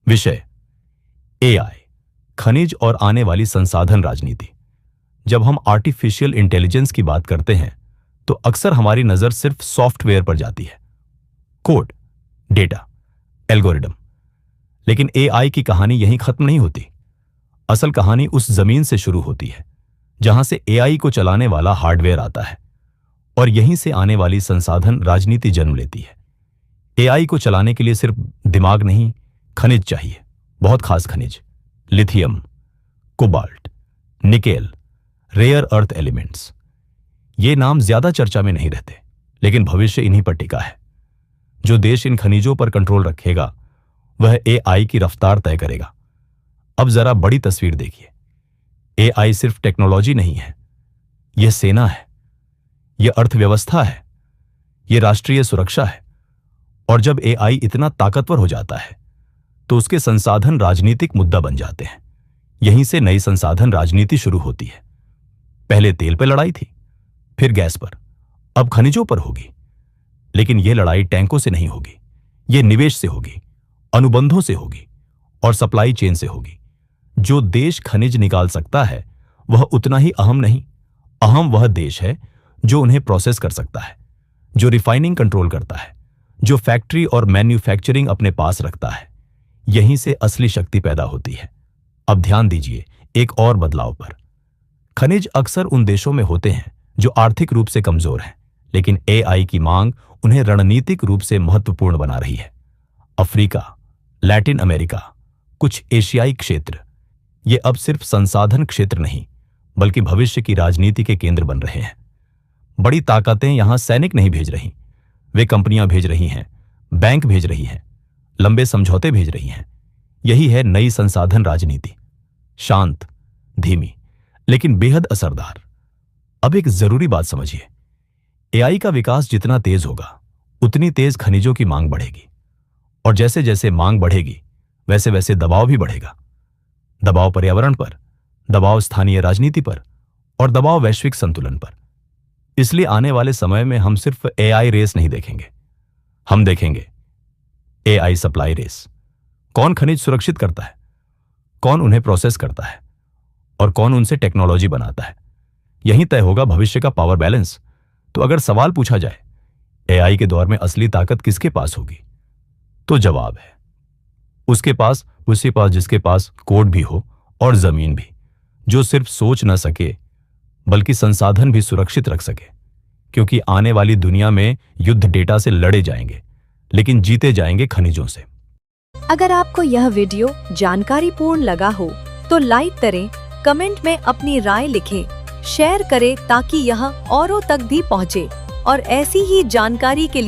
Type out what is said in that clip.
विषय एआई, खनिज और आने वाली संसाधन राजनीति। जब हम आर्टिफिशियल इंटेलिजेंस की बात करते हैं तो अक्सर हमारी नजर सिर्फ सॉफ्टवेयर पर जाती है, कोड, डेटा, एल्गोरिदम। लेकिन एआई की कहानी यहीं खत्म नहीं होती। असल कहानी उस जमीन से शुरू होती है जहां से एआई को चलाने वाला हार्डवेयर आता है, और यहीं से आने वाली संसाधन राजनीति जन्म लेती है। एआई को चलाने के लिए सिर्फ दिमाग नहीं, खनिज चाहिए, बहुत खास खनिज, lithium, cobalt, nickel, rare earth elements. ये नाम ज्यादा चर्चा में नहीं रहते, लेकिन भविष्य इन्हीं पर टिका है। जो देश इन खनिजों पर कंट्रोल रखेगा वह एआई की रफ्तार तय करेगा। अब जरा बड़ी तस्वीर देखिए। एआई सिर्फ टेक्नोलॉजी नहीं है, यह सेना है, यह अर्थव्यवस्था है, यह राष्ट्रीय सुरक्षा है। और जब एआई इतना ताकतवर हो जाता है तो उसके संसाधन राजनीतिक मुद्दा बन जाते हैं। यहीं से नई संसाधन राजनीति शुरू होती है। पहले तेल पर लड़ाई थी, फिर गैस पर, अब खनिजों पर होगी। लेकिन यह लड़ाई टैंकों से नहीं होगी, यह निवेश से होगी, अनुबंधों से होगी और सप्लाई चेन से होगी। जो देश खनिज निकाल सकता है वह उतना ही अहम नहीं, अहम वह देश है जो उन्हें प्रोसेस कर सकता है, जो रिफाइनिंग कंट्रोल करता है, जो फैक्ट्री और मैन्युफैक्चरिंग अपने पास रखता है। यहीं से असली शक्ति पैदा होती है। अब ध्यान दीजिए एक और बदलाव पर। खनिज अक्सर उन देशों में होते हैं जो आर्थिक रूप से कमजोर हैं, लेकिन एआई की मांग उन्हें रणनीतिक रूप से महत्वपूर्ण बना रही है। अफ्रीका, लैटिन अमेरिका, कुछ एशियाई क्षेत्र, ये अब सिर्फ संसाधन क्षेत्र नहीं बल्कि भविष्य की राजनीति के केंद्र बन रहे हैं। बड़ी ताकतें यहां सैनिक नहीं भेज रही, वे कंपनियां भेज रही हैं, बैंक भेज रही हैं, लंबे समझौते भेज रही हैं। यही है नई संसाधन राजनीति, शांत, धीमी, लेकिन बेहद असरदार। अब एक जरूरी बात समझिए, एआई का विकास जितना तेज होगा उतनी तेज खनिजों की मांग बढ़ेगी, और जैसे जैसे मांग बढ़ेगी वैसे वैसे दबाव भी बढ़ेगा। दबाव पर्यावरण पर, दबाव स्थानीय राजनीति पर, और दबाव वैश्विक संतुलन पर। इसलिए आने वाले समय में हम सिर्फ एआई रेस नहीं देखेंगे, हम देखेंगे एआई सप्लाई रेस। कौन खनिज सुरक्षित करता है, कौन उन्हें प्रोसेस करता है, और कौन उनसे टेक्नोलॉजी बनाता है। यहीं तय होगा भविष्य का पावर बैलेंस। तो अगर सवाल पूछा जाए एआई के दौर में असली ताकत किसके पास होगी, तो जवाब है उसके पास जिसके पास कोड भी हो और जमीन भी, जो सिर्फ सोच न सके बल्कि संसाधन भी सुरक्षित रख सके। क्योंकि आने वाली दुनिया में युद्ध डेटा से लड़े जाएंगे, लेकिन जीते जाएंगे खनिजों से। अगर आपको यह वीडियो जानकारीपूर्ण लगा हो तो लाइक करें, कमेंट में अपनी राय लिखें, शेयर करें ताकि यह औरों तक भी पहुंचे। और ऐसी ही जानकारी के लिए